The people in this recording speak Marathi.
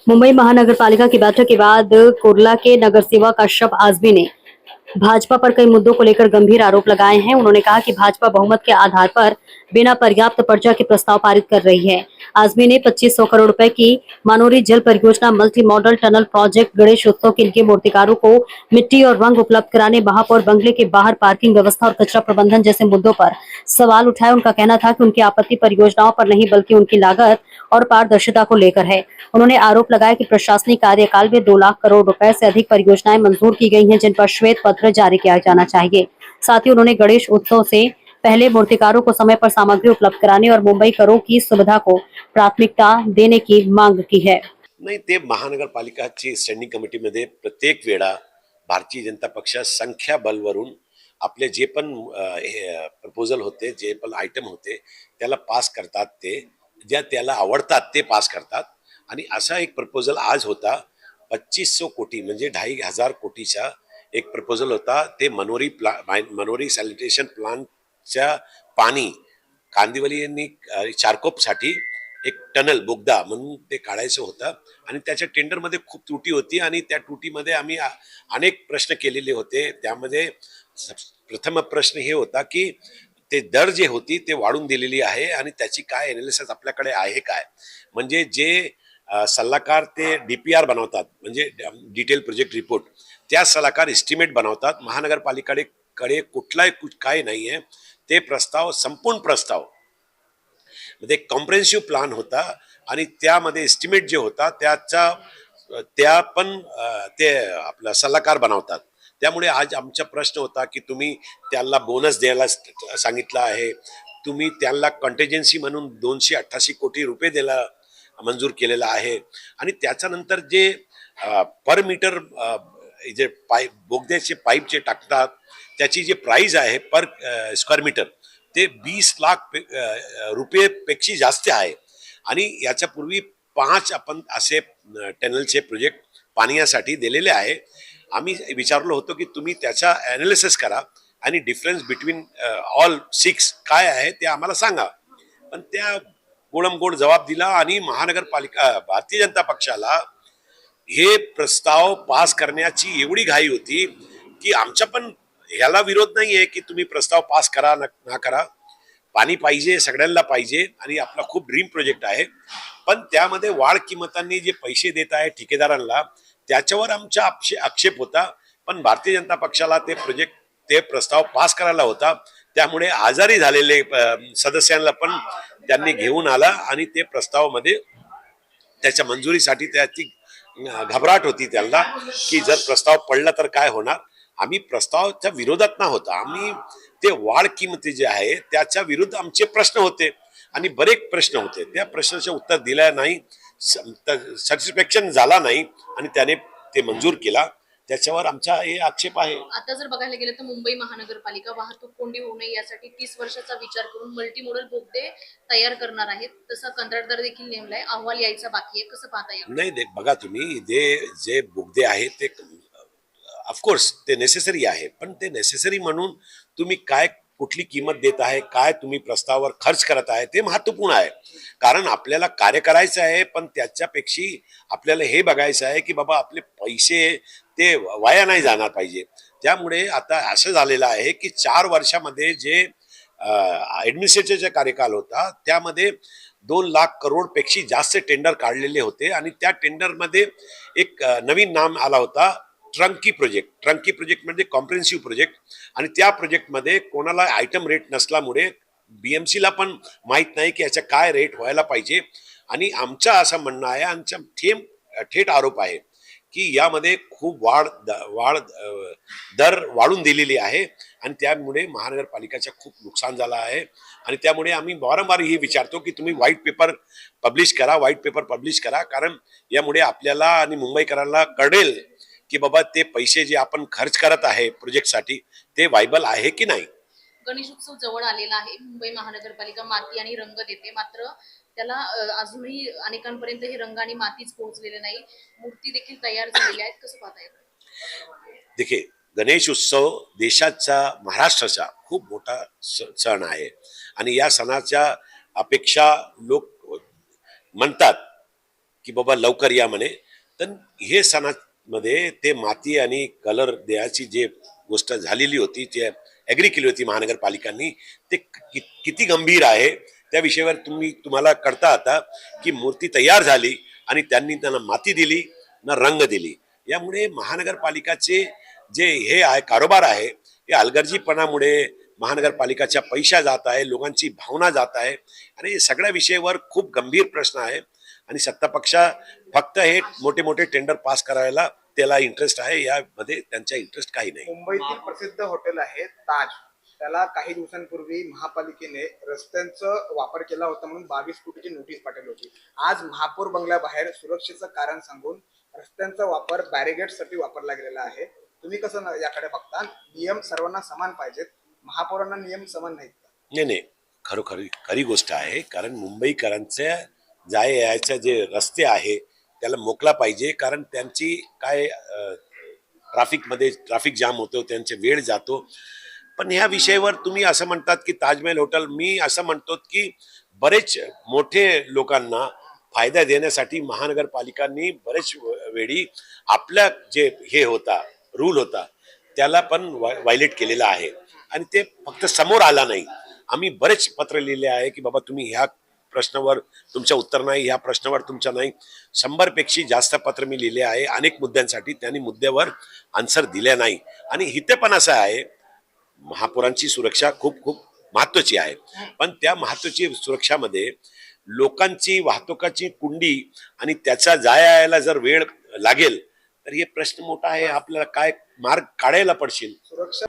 मुंबई महानगरपालिका की बैठक के बाद कुर्ला के नगर सेवक अशरफ आजमी ने भाजपा पर कई मुद्दों को लेकर गंभीर आरोप लगाए हैं। उन्होंने कहा कि भाजपा बहुमत के आधार पर बिना पर्याप्त पर्चा के प्रस्ताव पारित कर रही है। आजमी ने 2500 करोड़ रुपए की मानोरी जल परियोजना, multi modal tunnel project, Ganesh उत्सव के लिए मूर्तिकारों को मिट्टी और रंग उपलब्ध कराने, महापौर बंगले के बाहर पार्किंग व्यवस्था और कचरा प्रबंधन जैसे मुद्दों पर सवाल उठाए। उनका कहना था कि उनकी आपत्ति परियोजनाओं पर नहीं बल्कि उनकी लागत और पारदर्शिता को लेकर है। उन्होंने आरोप लगाया कि प्रशासनिक कार्यकाल में 2 लाख करोड़ रुपए से अधिक परियोजनाएं मंजूर की गई हैं, जिन पर श्वेत पत्र जारी किया जाना चाहिए। साथ ही उन्होंने गणेश उत्सव से पहले मूर्तिकारों को समय पर सामग्री उपलब्ध कराने और मुंबई करों की सुविधा को प्राथमिकता देने की मांग की है। नाही, ते महानगरपालिकाची स्टँडिंग कमिटीमध्ये प्रत्येक वेळा भारतीय जनता पक्ष संख्याबळवरून आपले जे पण प्रपोजल होते, जे पण आयटम होते त्याला पास करतात, ते ज्या त्याला आवडतात ते पास करतात. आणि असा एक प्रपोजल आज होता 2500 कोटी म्हणजे 2,500 कोटीचा एक प्रपोजल होता. ते मनोरी सॅनिटेशन प्लांटच्या पाणी कांदिवली यांनी चारकोपसाठी एक टनल बोगदा म्हणून ते काढायचं होतं. आणि त्याच्या टेंडरमध्ये खूप त्रुटी होती आणि त्या त्रुटीमध्ये आम्ही अनेक प्रश्न केलेले होते. त्यामध्ये प्रथम प्रश्न हे होता की ते दर जे होती ते वाढून दिलेली आहे आणि त्याची काय एनालिसिस आपल्याकडे आहे काय. म्हणजे जे सल्लागार ते डीपीआर बनवतात, म्हणजे डिटेल प्रोजेक्ट रिपोर्ट, त्या सल्लागार एस्टिमेट बनवतात. महानगरपालिकेकडे कुठलाही काय नाहीये. ते प्रस्ताव, संपूर्ण प्रस्ताव मध्ये कॉम्प्रेहेन्सिव्ह प्लान होता आणि त्यामध्ये एस्टिमेट जे होता त्या पण ते आपला सल्लागार बनवतात. त्यामुळे आज आमचा प्रश्न होता की तुम्ही त्याला बोनस द्यायला सांगितलं आहे, तुम्ही त्याला कंटिजेन्सी म्हणून 288 कोटी रुपये द्यायला मंजूर केलेला आहे. आणि त्याच्यानंतर जे पर मीटर जे पाईप, बोगद्याचे पाईप जे टाकतात त्याची जे प्राइस आहे पर स्क्वेअर मीटर ते 20 लाख रुपये पेक्षा जास्त आहे. आणि याच्यापूर्वी 5 आपण असे टनलचे प्रोजेक्ट पाण्यासाठी दिलेले आहे. आम्ही विचारलो होतो की तुम्ही त्याचा ॲनालिसिस करा आणि डिफरन्स बिटवीन ऑल 6 काय आहे ते आम्हाला सांगा. पण त्या गोडमगोड जबाब दिला आणि महानगरपालिका भारतीय जनता पक्षाला हे प्रस्ताव पास करण्याची एवढी घाई होती की आमचा पण ह्याला विरोध नाहीये की तुम्ही प्रस्ताव पास करा ना करा. पाणी पाहिजे, सगळ्यांना पाहिजे आणि आपला खूप ड्रीम प्रोजेक्ट आहे. पण त्यामध्ये वाढ किंमतांनी जे पैसे देत आहे ठेकेदारांना, त्याच्यावर आमचा आक्षेप होता. पण भारतीय जनता पक्षाला ते प्रस्ताव पास करायला होता. त्यामुळे आजारी झालेले सदस्यांना पण त्यांनी घेऊन आला आणि ते प्रस्तावामध्ये त्याच्या मंजुरीसाठी त्याची घबराट होती त्यांना की जर प्रस्ताव पडला तर काय होणार. आम्ही प्रस्तावाच्या विरोधात नव्हता, आम्ही ते वाढ किंमती जे आहे त्याच्या विरुद्ध आमचे प्रश्न होते आणि बरेच प्रश्न होते. त्या प्रश्नाचे उत्तर दिलं नाही, सॅटिस्फॅक्शन झाला नाही आणि त्याने ते मंजूर केला. त्याच्यावर आमचा हे आक्षेप आहे. आता जर बघायला गेलं तर मुंबई महानगरपालिका वाहतूक कोंडी होऊ नये यासाठी 30 वर्षाचा विचार करून मल्टी मॉडल बोगदे तयार करणार आहेत. तसा कंत्राटदार देखील नेमलाय, अहवाल यायचा बाकी आहे. कसं पाहता येईल? नाही, बघा तुम्ही, जे बोगदे आहेत ते ऑफकोर्स ते नेसेसरी आहे. पण ते नेसेसरी म्हणून तुम्ही काय, कुठली किंमत देत आहे, काय तुम्ही प्रस्तावावर खर्च करत आहे ते महत्वपूर्ण आहे. कारण आपल्याला कार्य करायचं आहे, पण त्याच्यापेक्षा आपल्याला हे बघायचं आहे की बाबा आपले पैसे ते वाया नाही जाणार पाहिजे. त्यामुळे आता असं झालेलं आहे की 4 वर्षामध्ये जे ऍडमिनिस्ट्रेटिव्हचा कार्यकाल होता त्यामध्ये 2 लाख करोड पेक्षा जास्त टेंडर काढलेले होते आणि त्या टेंडरमध्ये एक नवीन नाम आला होता, ट्रंकी प्रोजेक्ट म्हणजे कॉम्प्रिहेन्सिव्ह प्रोजेक्ट. आणि त्या प्रोजेक्टमध्ये कोणाला आयटम रेट नसल्यामुळे बीएमसीला पण माहीत नाही की याचा काय रेट व्हायला पाहिजे. आणि आमचं असं म्हणणं आहे, आमचा थेट आरोप आहे की यामध्ये खूप दर वाढून दिलेली आहे आणि त्यामुळे महानगरपालिकाचं खूप नुकसान झालं आहे. आणि त्यामुळे आम्ही वारंवार हे विचारतो की तुम्ही व्हाईट पेपर पब्लिश करा. कारण यामुळे आपल्याला आणि मुंबईकरांना कळेल की बाबा ते पैसे जे आपण खर्च करत आहे प्रोजेक्टसाठी ते वायबल आहे की नाही. गणेश उत्सव जवळ आलेला आहे. मुंबई महानगरपालिका माती आणि रंग देते, मात्र त्याला अजूनही अनेकांपर्यंत हे रंग आणि मातीच पोहोचलेले नाही. मूर्ती देखील तयार झालेल्या आहेत. कसं पाहता येईल? देखील गणेश उत्सव देशाचा, महाराष्ट्राचा खूप मोठा सण आहे आणि या सणाच्या अपेक्षा लोक म्हणतात की बाबा लवकर या म्हणे. तर हे सणामध्ये ते माती आणि कलर द्यायची जे गोष्ट झालेली होती, जे ॲग्री केली होती महानगरपालिकांनी, ते किती गंभीर आहे त्या विषयावर तुम्हाला कळता आता की मूर्ती तयार झाली आणि त्यांनी त्यांना माती दिली ना रंग दिली. यामुळे महानगरपालिकाचे जे हे आहे कारोबार आहे हे हलगर्जीपणामुळे महानगरपालिकाच्या पैसा जात आहे, लोकांची भावना जात आहे आणि सगळ्या विषयावर खूप गंभीर प्रश्न आहे. आणि सत्ता पक्ष फक्त हे मोठे मोठे टेंडर पास करायला त्याला इंटरेस्ट आहे, यामध्ये त्यांचा इंटरेस्ट काही नाही. मुंबईतील प्रसिद्ध हॉटेल आहे ताज, त्याला काही दिवसांपूर्वी महापालिकेने रस्त्यांचा वापर केला होता म्हणून 22 कोटीची नोटीस पाठवली होती. आज महापौर बंगल्याबाहेर सुरक्षेचं कारण सांगून रस्त्यांचा वापर बॅरिगेडसाठी वापरला गेलेला आहे. तुम्ही कसं याकडे बघता? नियम सर्वांना समान पाहिजेत, महापौरांना नियम समान नाहीत का? नाही नाही, खरी गोष्ट आहे. कारण मुंबईकरांचे जाय यायचे जे रस्ते आहे त्याला मोकळा पाहिजे. कारण त्यांची काय ट्रॅफिक जाम होतो, त्यांचे वेळ जातो. पण ह्या विषयावर तुम्ही असं म्हणतात की ताजमहल हॉटेल, मी असं म्हणतो की बरेच मोठे लोकांना फायदा देण्यासाठी महानगरपालिकांनी बरेच वेळी आपल्या जे हे होता रूल होता त्याला पण व्हायलेट केलेला आहे आणि ते फक्त समोर आला नाही. आम्ही बरेच पत्र लिहिले आहे की बाबा तुम्ही ह्या प्रश्नावर तुमचं उत्तर नाही, ह्या प्रश्नावर तुमचं नाही. 100 पेक्षा जास्त पत्र मी लिहिले आहे अनेक मुद्द्यांसाठी. त्यांनी मुद्द्यावर आन्सर दिले नाही. आणि इथे पण असं आहे, महापौरांची सुरक्षा खूप खूप महत्वाची आहे, पण त्या महत्वाची सुरक्षामध्ये लोकांची वाहतुकाची कुंडी आणि त्याचा जायला जर वेळ लागेल तर हे प्रश्न मोठा आहे. आपल्याला काय मार्ग काढायला पडशील. सुरक्षा